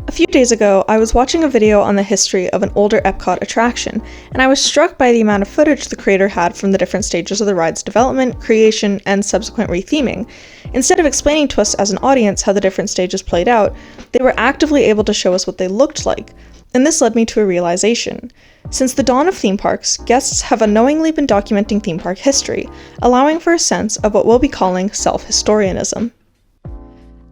A few days ago, I was watching a video on the history of an older Epcot attraction, and I was struck by the amount of footage the creator had from the different stages of the ride's development, creation, and subsequent retheming. Instead of explaining to us as an audience how the different stages played out, they were actively able to show us what they looked like. And this led me to a realization. Since the dawn of theme parks, guests have unknowingly been documenting theme park history, allowing for a sense of what we'll be calling self-historianism.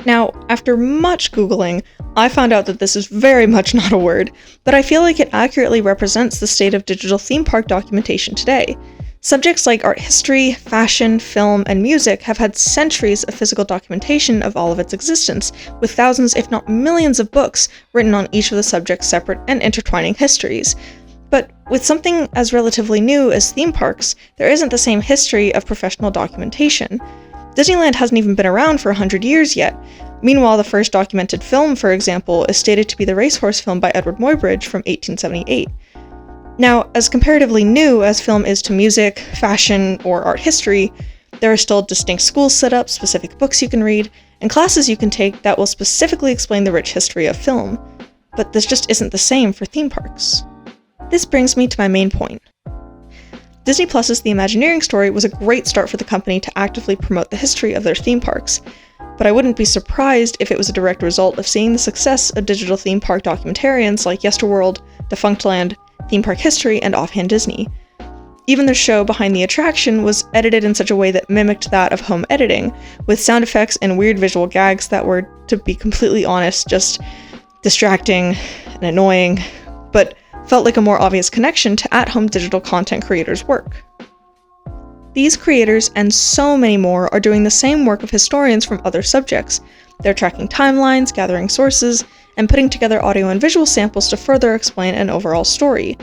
Now, after much Googling, I found out that this is very much not a word, but I feel like it accurately represents the state of digital theme park documentation today. Subjects like art history, fashion, film, and music have had centuries of physical documentation of all of its existence, with thousands if not millions of books written on each of the subjects' separate and intertwining histories. But with something as relatively new as theme parks, there isn't the same history of professional documentation. Disneyland hasn't even been around for 100 years yet. Meanwhile, the first documented film, for example, is stated to be the racehorse film by Edward Muybridge from 1878. Now, as comparatively new as film is to music, fashion, or art history, there are still distinct schools set up, specific books you can read, and classes you can take that will specifically explain the rich history of film. But this just isn't the same for theme parks. This brings me to my main point. Disney Plus's The Imagineering story was a great start for the company to actively promote the history of their theme parks, but I wouldn't be surprised if it was a direct result of seeing the success of digital theme park documentarians like Yesterworld, Defunctland, Theme Park History, and Offhand Disney. Even the show behind the attraction was edited in such a way that mimicked that of home editing, with sound effects and weird visual gags that were, to be completely honest, just distracting and annoying, but felt like a more obvious connection to at-home digital content creators' work. These creators and so many more are doing the same work of historians from other subjects. They're tracking timelines, gathering sources, and putting together audio and visual samples to further explain an overall story.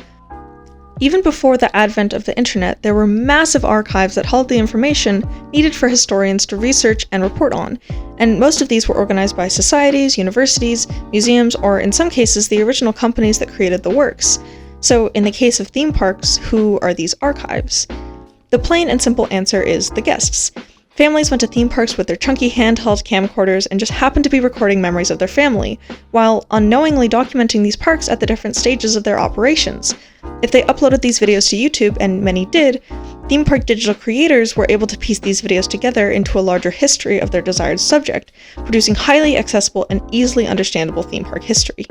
Even before the advent of the internet, there were massive archives that held the information needed for historians to research and report on, and most of these were organized by societies, universities, museums, or in some cases the original companies that created the works. So in the case of theme parks, who are these archives? The plain and simple answer is the guests. Families went to theme parks with their chunky handheld camcorders and just happened to be recording memories of their family, while unknowingly documenting these parks at the different stages of their operations. If they uploaded these videos to YouTube, and many did, theme park digital creators were able to piece these videos together into a larger history of their desired subject, producing highly accessible and easily understandable theme park history.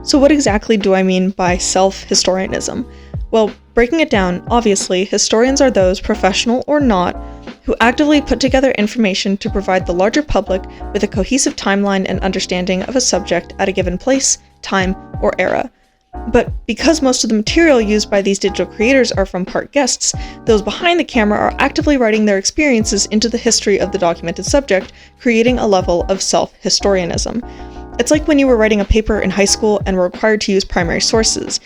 So what exactly do I mean by self-historianism? Well, breaking it down, obviously, historians are those, professional or not, who actively put together information to provide the larger public with a cohesive timeline and understanding of a subject at a given place, time, or era. But because most of the material used by these digital creators are from park guests, those behind the camera are actively writing their experiences into the history of the documented subject, creating a level of self-historianism. It's like when you were writing a paper in high school and were required to use primary sources,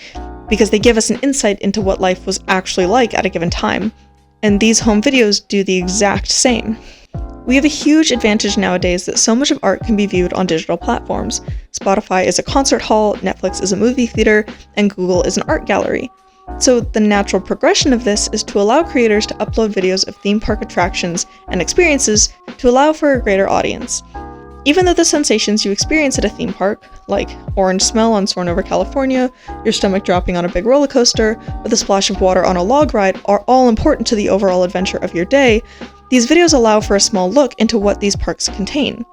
because they give us an insight into what life was actually like at a given time. And these home videos do the exact same. We have a huge advantage nowadays that so much of art can be viewed on digital platforms. Spotify is a concert hall, Netflix is a movie theater, and Google is an art gallery. So the natural progression of this is to allow creators to upload videos of theme park attractions and experiences to allow for a greater audience. Even though the sensations you experience at a theme park, like orange smell on Soarin' Over California, your stomach dropping on a big roller coaster, or the splash of water on a log ride, are all important to the overall adventure of your day, these videos allow for a small look into what these parks contain.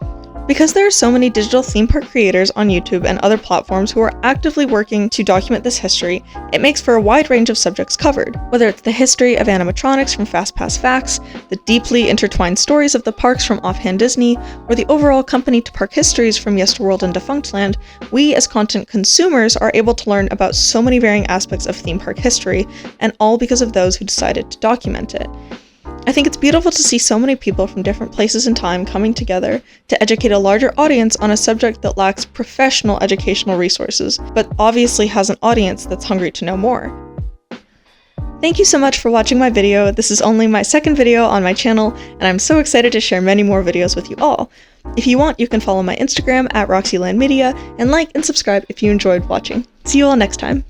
Because there are so many digital theme park creators on YouTube and other platforms who are actively working to document this history, it makes for a wide range of subjects covered. Whether it's the history of animatronics from FastPass Facts, the deeply intertwined stories of the parks from Offhand Disney, or the overall company-to-park histories from Yesterworld and Defunctland, we as content consumers are able to learn about so many varying aspects of theme park history, and all because of those who decided to document it. I think it's beautiful to see so many people from different places and time coming together to educate a larger audience on a subject that lacks professional educational resources, but obviously has an audience that's hungry to know more. Thank you so much for watching my video. This is only my second video on my channel, and I'm so excited to share many more videos with you all. If you want, you can follow my Instagram at RoxyLandMedia, and like and subscribe if you enjoyed watching. See you all next time.